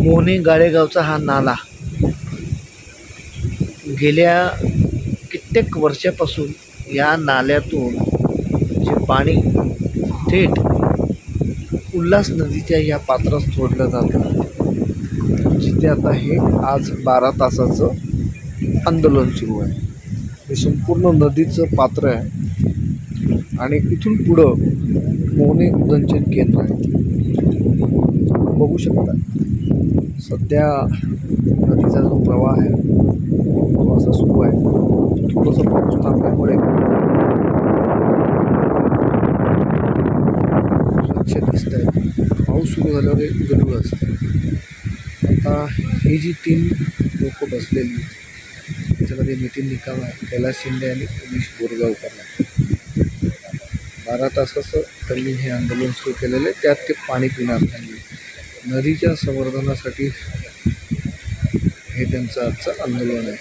मोहने गाळेगावचा हा नाला गेल्या कित्येक वर्षापासून या नाल्यातून जे पाणी थेट उल्हास नदीच्या या पात्रात सोडलं जातं, जिथे आता हे आज 12 तासाचं आंदोलन सुरू आहे. हे संपूर्ण नदीचं पात्र आहे आणि इथून पुढं मोहने उदंचन केंद्र आहे. बघू शकता सध्या नदीचा जो प्रवाह आहे तो असा सुरू आहे. थोडंसं पाऊस थांबल्यामुळे स्वच्छ दिसत आहे. पाऊस सुरू झाल्यावर एक गडबड असते. आता ही जी 3 लोक बसलेली त्याच्यामध्ये नितीन निकम आहे, कैलास शिंदे आणि उमेश बोरगावकर आहे. 12 तासाचं त्यांनी हे आंदोलन सुरू केलेलं आहे. त्यात ते पाणी पिणार नाही. नदीच्या संवर्धनासाठी हे त्यांचं आजचं आंदोलन आहे.